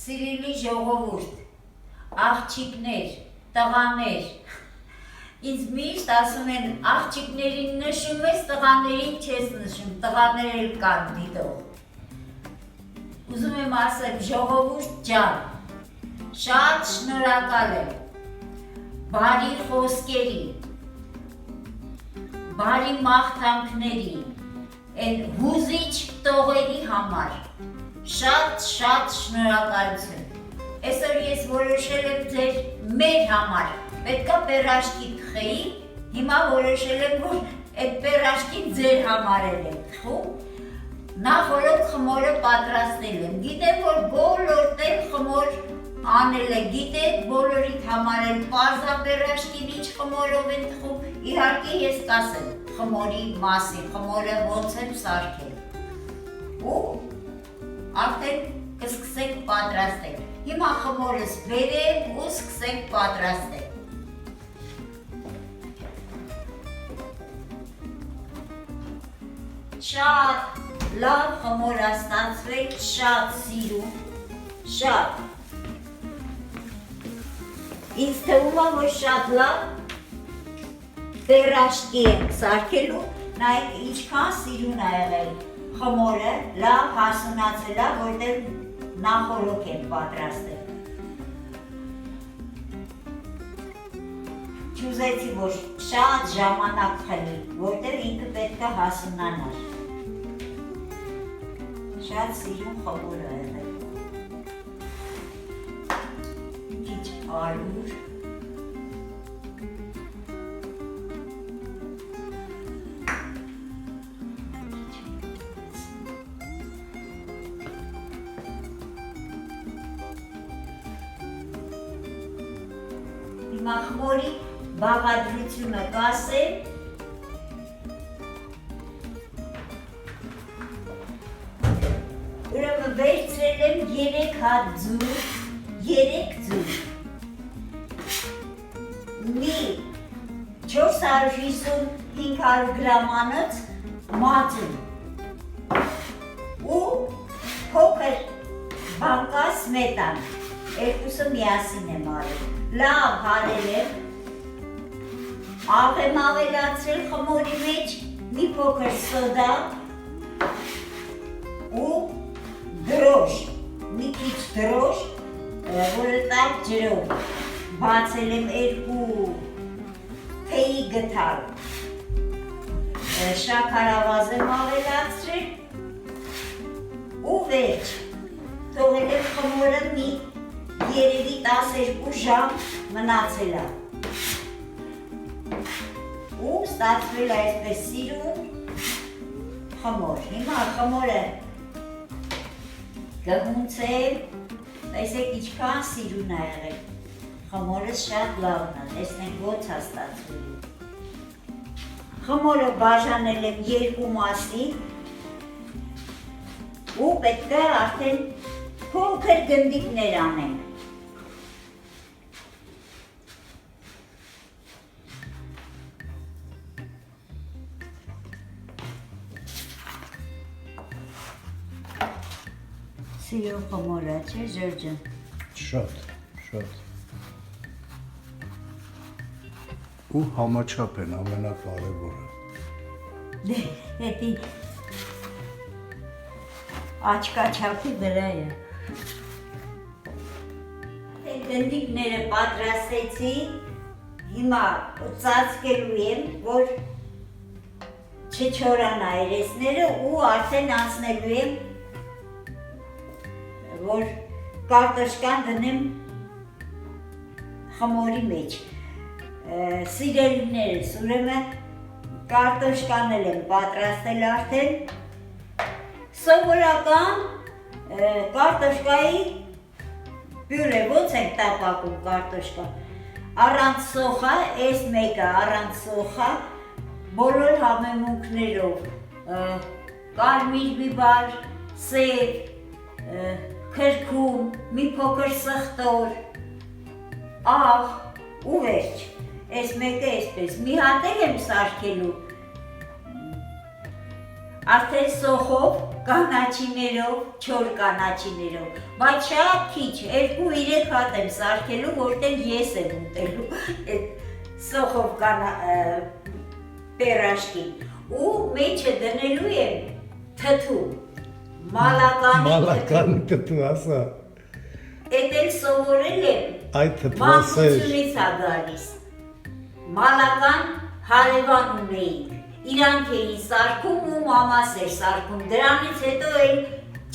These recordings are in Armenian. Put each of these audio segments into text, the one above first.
Սիրելի ժողովուրդ, աղջիկներ, տղաներ, ինձ միշտ ասում են աղջիկներին նշում ես, տղաներին չես նշում, տղաներ էլ կան դիտող։ Ուզում եմ ասեմ ժողովուրդ ջան, շատ շնորհակալ եմ բարի խոսքերի, բարի մաղթանքների, այն հուզիչ տողերի համար, շատ շնորհակալություն։ Այսօր ես որոշել եմ մեր համար, պետքա պերաշկի թխեի, հիմա որոշել եմ, որ այդ պերաշկին ձեր համար եմ թխում, նախորդ խմորը պատրաստել եմ, գիտեմ, որ բոլոր տեղ խմոր անել է, գիտեք, բոլորիդ համար են պարզա պերաշկին ինչ խմորով են թխում, իհարկե ես կասեմ խմորի մասին, խմորը ոնց եմ սարքել, ու արդեն կսկսենք պատրաստել, հիմա խմորս բերեմ ու սկսենք պատրաստել։ Շատ լավ խմոր ստացվել, շատ սիրում, շատ։ Ինձ թվում է, որ շատ լավ պերաշկի ենք սարքելու, նայեք ինչքան սիրուն է եղել խմորը, լավ հասունացել է, որտեղ նախորոք եմ պատրաստել։ Չուզեցի, որ շատ ժամանակ խլի, որտեղ ինքը պետք է հասունանար։ Շատ սիրուն խմոր է եղել։ Քիչ արուր։ Հիմա խմորի բաղադրությունը կասեմ, ուրեմն վերցրել եմ 3 հատ ձուր, 3 ձուր, մի 450-500 գրամանոց մածուն ու փոքր բանկա սմետան, երկուսը միասին եմ արել, լավ հարել եմ, աղ եմ ավելացրել խմորի մեջ, մի փոքր սոդա ու դրոշ, մի քիչ դրոշ, որը տաք ջրով, բացել եմ 2 թեյի գթար, շաքարավազ եմ ավելացրել ու վերջ, թողել եմ խմորը մի երևի 12 ժամ մնացել է ու ստացվել այսպես սիրուն խմոր, հիմա խմորը կհունցեմ, տեսեք ինչքան սիրուն է եղել, խմորը շատ լավն է, տեսնենք ոնց է ստացվել։ Խմորը բաժանել եմ 2 մասի ու պետք է արդեն փոքր գնդիկներ անենք։ Սիրո խմորը, չէ Ժորջան։ Շատ։ Ու համաչափ են ամենակարևորը։ Դե, հետի աչկաչափի վրա է։ Գնդիկները պատրաստեցի, հիմա ծածկելու եմ, որ չչորանա երեսները ու արդեն անցնելու եմ, որ կարտոշկան դնեմ խմորի մեջ։ Սիրելիներս, ուրեմն կարտոշկան եմ պատրաստել արդեն, սովորական կարտոշկայի պյուրե, ոնց ենք տապակում կարտոշկա, առանց սոխա, այս մեկը առանց սոխա, բոլոր համեմունքներով, կարմիր բիբար, սև, քրքում, մի փոքր սխտոր, աղ ու վերջ, այս մեկը այսպես, մի հատ եմ սարքելու, արդեն սոխով կանաչիներով, 4 կանաչիներով, բայց շատ քիչ, 2-3 հատ եմ սարքելու, որտեղ ես եմ ուտելու այդ սոխով պերաշկին ու մեջը դնելու եմ թթու, Մալականի թթու ասա։ Էդ էլ սովորել եմ, Այդ թթվասեր։ մանկությունից ա գալիս, մալական հարևան ունեինք, իրանք էին սարքում ու մամաս էր սարքում, դրանից հետո էլ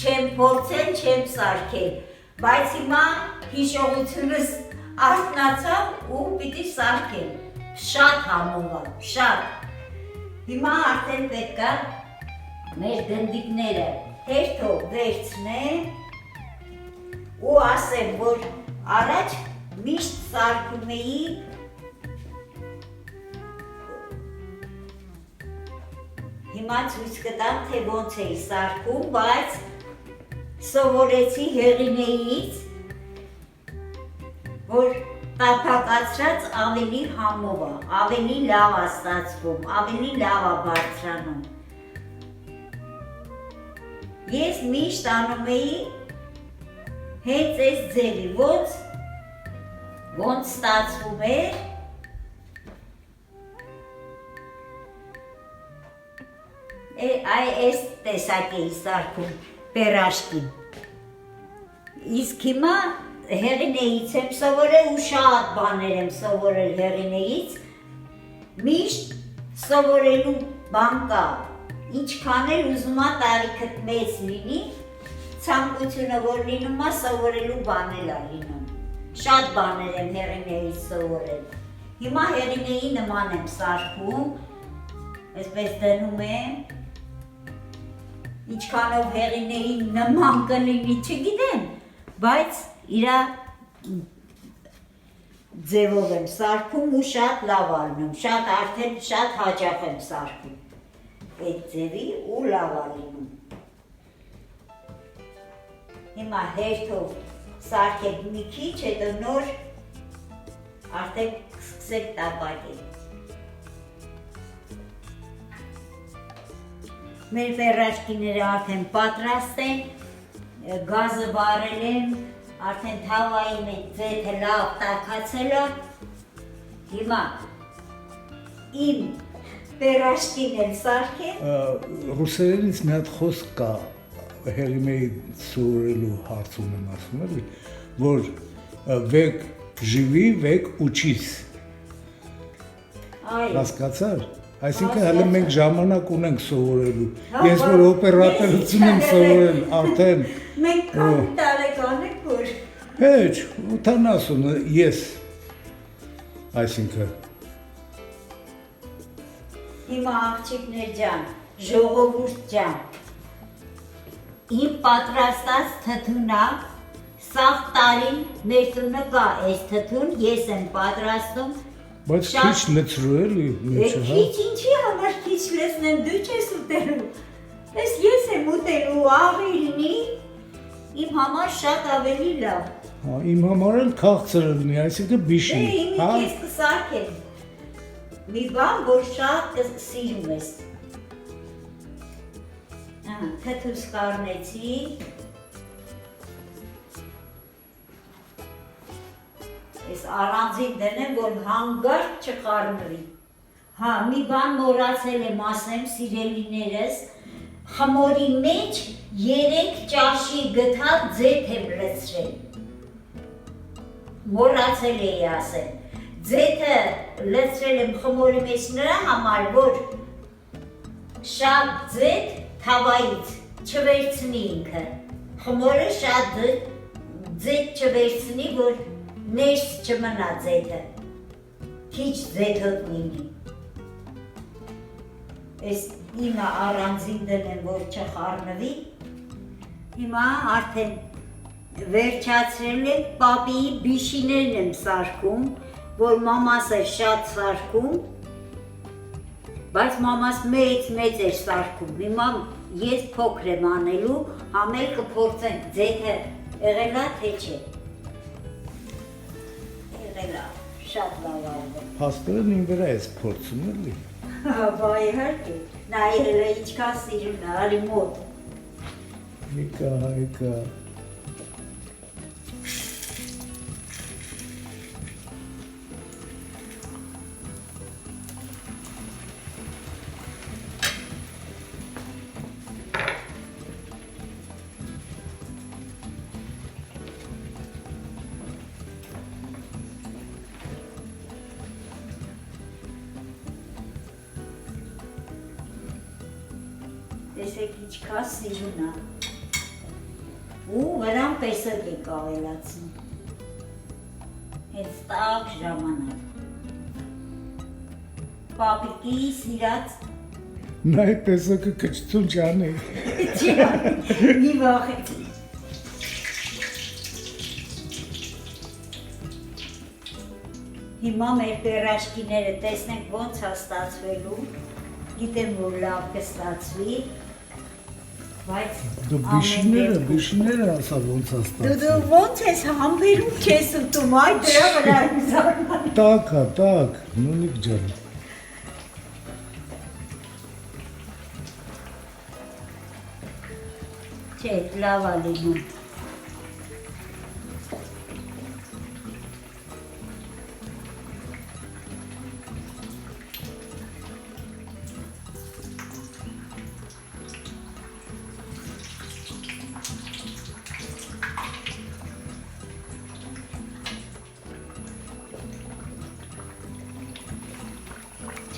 չեմ փորձել, չեմ սարքել, բայց հիմա հիշողությունս արթնացավ ու պիտի սարքեմ, շատ համով ա, շատ, հիմա արդեն պետք է մեր գնդիկները հերթով վերցնեմ ու ասեմ, որ առաջ միշտ սարքում էի Հիմա ցույց կտամ, թե ոնց էի սարքում, բայց սովորեցի հեղինեից, որ տափակացրած ավելի համով է, ավելի լավ է ստացվում, ավելի լավ է բարձրանում։ Ես միշտ անում էի հենց այս ձևի, ոնց ստացվում էր, այս տեսակ էի սարքում պերաշկին։ Իսկ հիմա հեղինեից եմ սովորել ու շատ բաներ եմ սովորել հեղինեից, միշտ սովորելու բան կա, ինչքան էլ ուզում ա տարիքդ մեծ լինի, ցանկությունը որ լինում ա սովորելու բանել ա լինում։ Շատ բաներ եմ հեղինեից սովորել։ Հիմա հեղինեի նման եմ սարքում, այսպես դնում եմ, ինչքանով հեղինեի նման կլինի չգիտեմ, բայց իրա ձևով եմ սարքում ու շատ լավ ալնում, արդեն շատ հաճախ եմ սարքում այդ ձևի ու լավ ալնում։ Հիմա հերթով սարքեք մի քիչ, հետո նոր արդեն սկսեք տապակել։ Մեր պերաշկիները արդեն պատրաստ են, գազը վառել եմ, արդեն թավայի մեջ ձեթը լավ տաքացել է, հիմա իմ պերաշկին էլ սարքեմ։ Ռուսերենից մի հատ խոսք կա, հեղինեի սովորելու հարցում եմ ասում էլի, որ վեք ժիվի, վեք ուչիս։ Հասկացար։ Այսինքն հələ մենք ժամանակ ունենք սովորելու։ Ես որ օպերատորություն եմ սովորել արդեն։ Մենք քանի տարեկան ենք որ։ Հեչ, 80 ես։ Այսինքն Հիմա աղջիկներ ջան, ժողովուրդ ջան, իմ պատրաստած թթուն է, սաղ տարին մեր տունը կա այս թթուն, ես եմ պատրաստում։ Բայց քիչ լցրու էլի, մեջը, հա։ Քիչ ինչի համար քիչ լցնեմ, դու չես ուտելու։ Ես եմ ուտելու, աղի լինի, իմ համար շատ ավելի լավ։ Հա, իմ համար էլ քաղցր լինի, այսինքն բիշի։ Իմի քեզ կսարքեմ։ Մի բան, որ շատ սիրում ես։ Թթուս կառնեցի։ Ես առանձին դնեմ, որ հանգարտ չխառնվի։ Հա, մի բան մոռացել եմ ասեմ, սիրելիներս, խմորի մեջ 3 ճաշի գթալ ձեթ եմ լցրել։ Մոռացել էի ասել։ Ձեթը լցրել եմ խմորի մեջ նրա համար, որ շատ ձեթ թավայից չվերցնի ինքը։ Խմորը շատ ձեթ չվերցնի, որ ներս չմնա ձեթը, քիչ ձեթոտ լինի։ Ես իմը առանձին դնեմ, որ չխառնվի, հիմա արդեն վերջացրել եմ, պապիի բիշիներն եմ սարքում, որ մամաս էր շատ սարքում, բայց մամաս մեծ էր սարքում, հիմա ես փոքր եմ անելու, համել կփորձենք ձեթը եղելա թե չէ։ Շատ լավ ալվը։ Պաստորեն իմ վրա ես փորձում էլի։ Բա իհարկե, նայել է ինչքան սիրուն է, արի մոտ։ Եկա։ Տեսեք ինչքան սիրուն է։ Ու վրան պեսակ է կավելացնում։ Հենց տակ ժամանակ։ Պապիկի սիրած Նայ տեսակը կճծուն չանի։ մի վախեց։ Հիմա մեր պերաշկիները տեսնենք ոնց է ստացվելու, գիտեմ, որ լավ կստացվի, բայց Դու բիշիները ասա ոնց է դու ստացվում։ ոնց ես համբերում չես ուտում, այ դրա վրա եմ զարմանում։ Տակ, նունիկ ջան։ Չէ, լավ է լինում։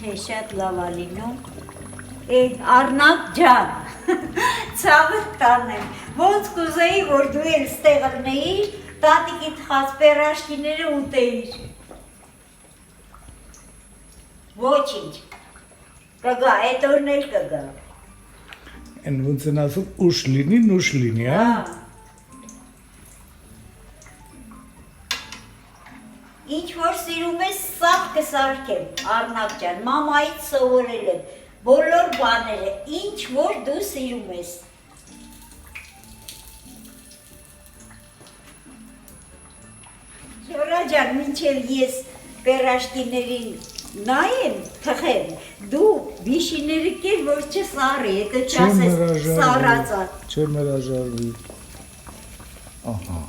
Չէ, շատ լավ է լինում։ Արնակ ջան, ցավդ տանեմ, ոնց կուզեի, որ դու էլ ստեղ լնեիր, տատիկի թխած պերաշկիները ուտեիր։ Ոչինչ, կգա, էդ օրն էլ կգա։ Են ոնց են ասում ուշ լինի, նուշ լինի, հա։ Ինչ որ սիրում ես, սաղ կսարքեմ, Արնակ ջան, մամայից սովորել եմ, բոլոր բաները, ինչ որ դու սիրում ես։ Ժորա ջան, մինչև ես պերաշկիներին նայեմ, թխեմ, դու բիշիները կեր, որ չսարի, հետո չասես սարածա։ Չեմ հրաժարվի։ Ահա։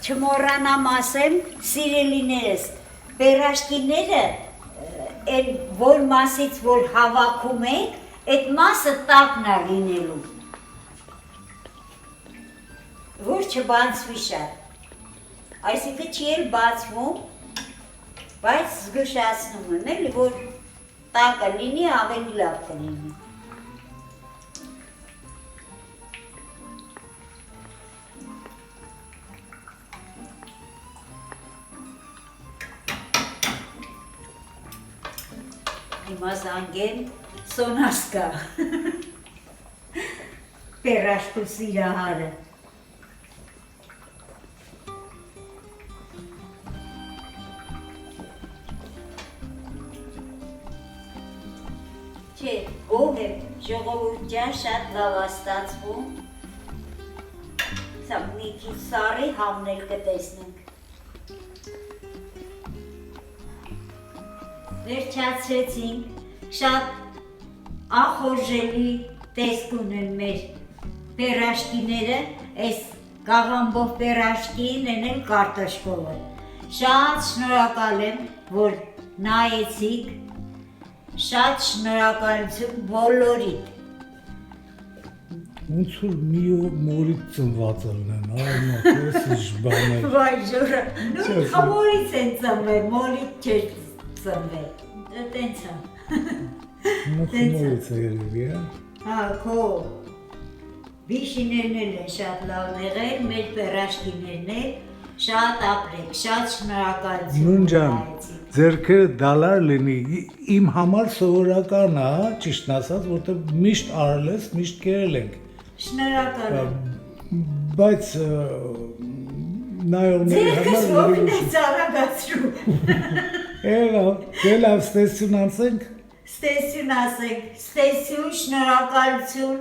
Չմոռանամ ասեմ, սիրելիներս, պերաշկիները, այն որ մասից որ հավաքում եք, այդ մասը տակն է լինելու, որ չբացվի շատ, այսինքն չի էլ բացվում, բայց զգուշացնում եմ, էլի որ տակը լինի, ավելի լավ կլինի։ Հիմա զանգեմ Սոնասկա, պերաշկու սիրահարը։ Չէ, գոհ եմ, ժողովուրդ ջան, շատ լավ է ստացվում։ Սա մի քիչ սառի համնել կտեսնենք։ Վերջացրեցինք, շատ ախորժելի տեսք ունեն մեր պերաշկիները, այս կաղամբով պերաշկին են էլ կարտոշկովը։ Շատ շնորհակալ եմ, որ նայեցիք, շատ շնորհակալություն բոլորիդ։ Ոնց որ մի մորից ծնված ելնեն, այ մոքես բաներ։ Վայ ժորա, նույն խմորից են ծնվել, մորից չէր ծնվել, տենց է։ Մորից է երևի, հա։ Հա, քո բիշիներն էլ են շատ լավ եղել, մեր պերաշկիներն էլ, շատ ապրեք, շատ շնորհակալություն։ Նուն ջան, ձերքերը դալար լինի, իմ համար սովորական է, ճիշտն ասած, որտեղ միշտ արել ես, միշտ կերել ենք։ Շնորհակալ եմ։ Բայց նայողների Ձերքս համար ողին լրիվ է ծարագացրու։ Դե լավ, ստեսություն անցենք։ Ստեսյուն ասեք, ստեսյուն, շնորհակալություն։